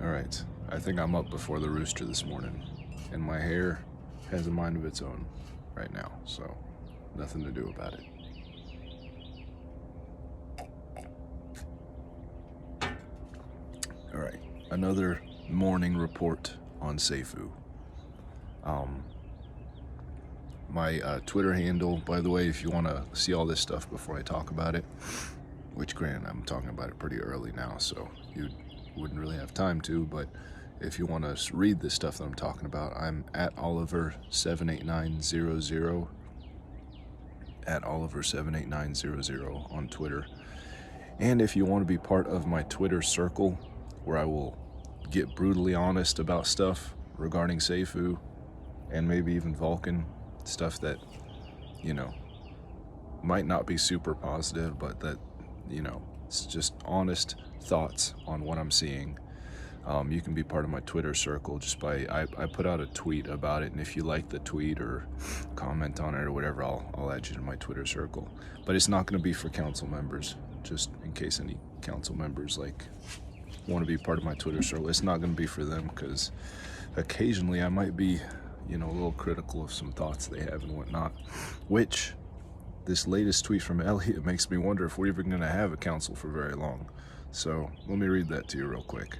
Alright, I think I'm up before the rooster this morning, and my hair has a mind of its own right now, so nothing to do about it. Alright, another morning report on Safuu. My Twitter handle, by the way, if you want to see all this stuff before I talk about it, which granted I'm talking about it pretty early now, so you wouldn't really have time to, but if you want to read the stuff that I'm talking about, I'm at Oliver78900, at Oliver78900 on Twitter. And if you want to be part of my Twitter circle, where I will get brutally honest about stuff regarding Safuu and maybe even Vulcan, stuff that, might not be super positive, but that, it's just honest thoughts on what I'm seeing. You can be part of my Twitter circle just by, I put out a tweet about it, and if you like the tweet or comment on it or whatever, I'll add you to my Twitter circle. But it's not going to be for council members, just in case any council members want to be part of my Twitter circle. It's not going to be for them, because occasionally I might be, a little critical of some thoughts they have and whatnot, which this latest tweet from Elliot makes me wonder if we're even going to have a council for very long. So let me read that to you real quick.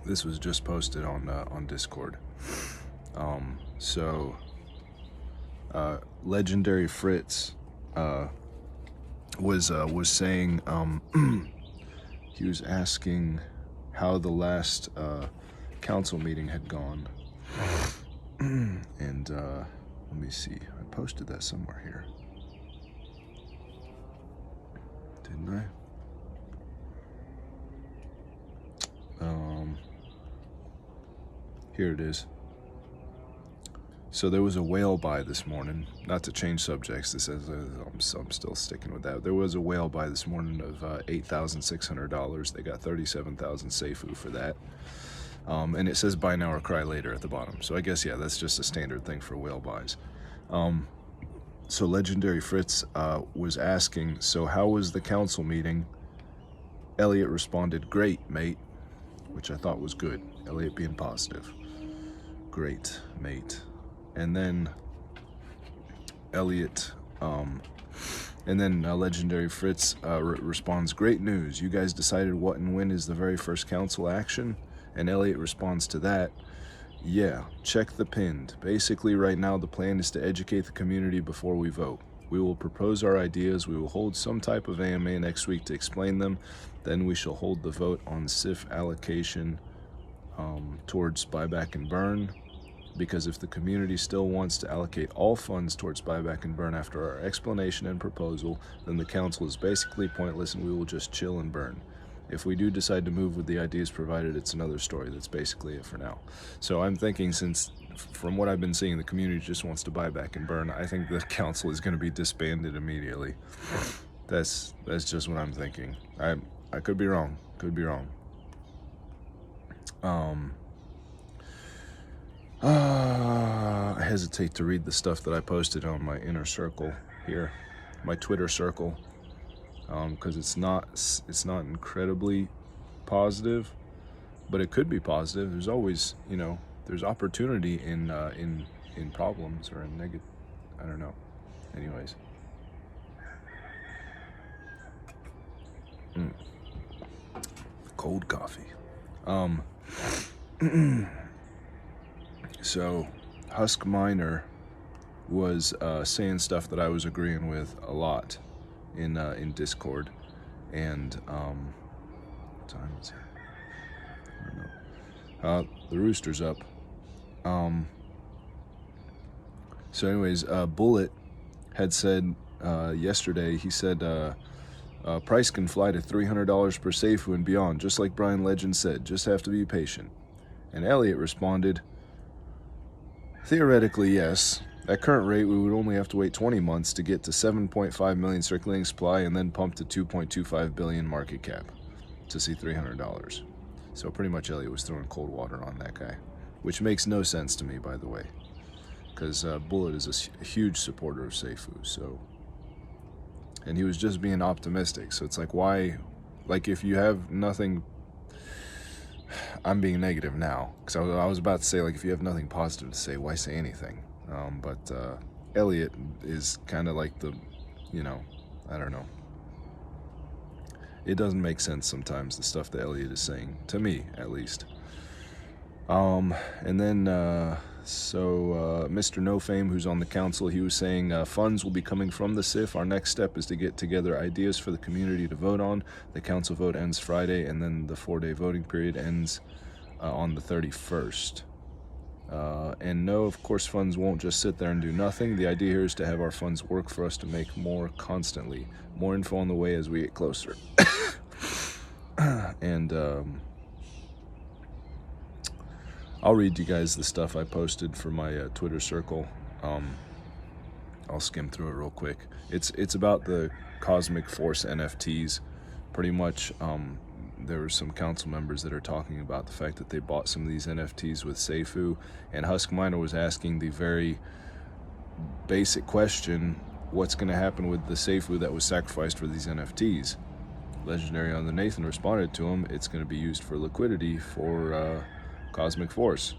This was just posted on Discord. Legendary Fritz was saying, he was asking how the last council meeting had gone. And let me see, I posted that somewhere here, didn't I? Here it is. So there was a whale buy this morning. Not to change subjects, this is I'm still sticking with that. There was a whale buy this morning of $8,600. They got 37,000 Safuu for that. And it says buy now or cry later at the bottom. So I guess, yeah, that's just a standard thing for whale buys. So Legendary Fritz was asking, so how was the council meeting? Elliot responded, great, mate, which I thought was good. Elliot being positive. Great, mate. And then Elliot, Legendary Fritz responds, great news. You guys decided what and when is the very first council action? And Elliot responds to that, yeah, check the pinned. Basically, right now, the plan is to educate the community before we vote. We will propose our ideas. We will hold some type of AMA next week to explain them. Then we shall hold the vote on SIF allocation towards buyback and burn. Because if the community still wants to allocate all funds towards buyback and burn after our explanation and proposal, then the council is basically pointless and we will just chill and burn. If we do decide to move with the ideas provided, it's another story. That's basically it for now. So I'm thinking, since from what I've been seeing, the community just wants to buy back and burn, I think the council is going to be disbanded immediately. That's just what I'm thinking. I could be wrong. Could be wrong. I hesitate to read the stuff that I posted on my inner circle here, my Twitter circle. Because it's not incredibly positive, but it could be positive. There's always, there's opportunity in problems or in negative. I don't know. Anyways, cold coffee. So Husk Miner was saying stuff that I was agreeing with a lot in Discord, and what time is it? I don't know. The rooster's up. So anyways, Bullet had said yesterday, he said price can fly to $300 per Safuu and beyond, just like Brian Legend said, just have to be patient. And Elliot responded, theoretically, yes. At current rate, we would only have to wait 20 months to get to 7.5 million circulating supply and then pump to 2.25 billion market cap to see $300. So pretty much Elliot was throwing cold water on that guy, which makes no sense to me, by the way, because Bullet is a huge supporter of Safuu. So, and he was just being optimistic. So it's like, why? Like, if you have nothing I'm being negative now, because I was about to say, like, if you have nothing positive to say, why say anything? But Elliot is kind of like the, you know, I don't know. It doesn't make sense sometimes, the stuff that Elliot is saying, to me at least. And then Mr. No Fame, who's on the council, he was saying funds will be coming from the SIF. Our next step is to get together ideas for the community to vote on. The council vote ends Friday, and then the 4-day voting period ends on the 31st. And no, of course, funds won't just sit there and do nothing. The idea here is to have our funds work for us to make more constantly. More info on the way as we get closer. And I'll read you guys the stuff I posted for my Twitter circle. I'll skim through it real quick. It's about the Cosmic Force NFTs. Pretty much, there were some council members that are talking about the fact that they bought some of these NFTs with Safuu, and Husk Miner was asking the very basic question, what's going to happen with the Safuu that was sacrificed for these NFTs? Legendary on the Nathan responded to him, it's going to be used for liquidity for Cosmic Force.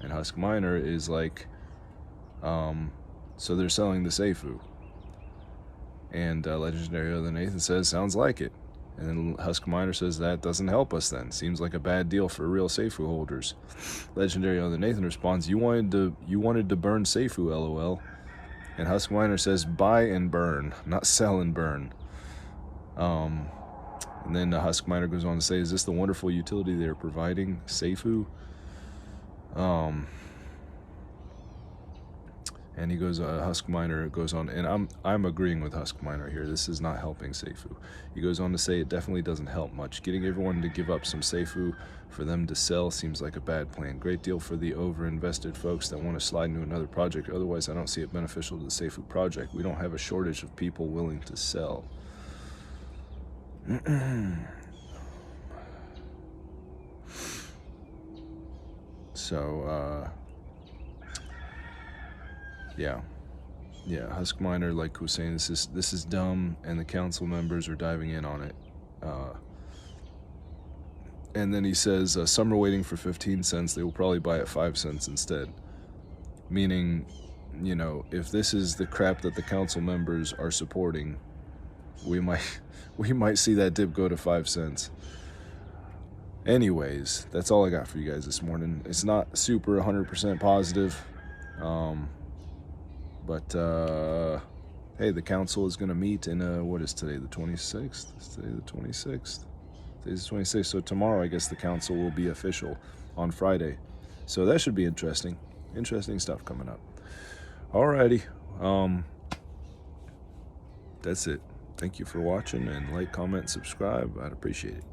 And Husk Miner is like, so they're selling the Safuu. And Legendary on the Nathan says, sounds like it. And then Husk Miner says, that doesn't help us then. Seems like a bad deal for real Safuu holders. Legendary on the Nathan responds, you wanted to burn Safuu, lol. And Husk Miner says, buy and burn, not sell and burn. And then Husk Miner goes on to say, is this the wonderful utility they're providing, Safuu? And he goes, Husk Miner goes on, and I'm agreeing with Husk Miner here. This is not helping Safuu. He goes on to say it definitely doesn't help much. Getting everyone to give up some Safuu for them to sell seems like a bad plan. Great deal for the over-invested folks that want to slide into another project. Otherwise, I don't see it beneficial to the Safuu project. We don't have a shortage of people willing to sell. So, yeah, Husk Miner, like, was saying, this is dumb, and the council members are diving in on it. And then he says, some are waiting for 15 cents. They will probably buy at 5 cents instead. Meaning, you know, if this is the crap that the council members are supporting, we might see that dip go to 5 cents. Anyways, that's all I got for you guys this morning. It's not super 100% positive. But hey, the council is going to meet in, what is today, the 26th? Is today the 26th? Today's the 26th, so tomorrow I guess the council will be official on Friday. So that should be interesting. Interesting stuff coming up. Alrighty. That's it. Thank you for watching, and like, comment, subscribe. I'd appreciate it.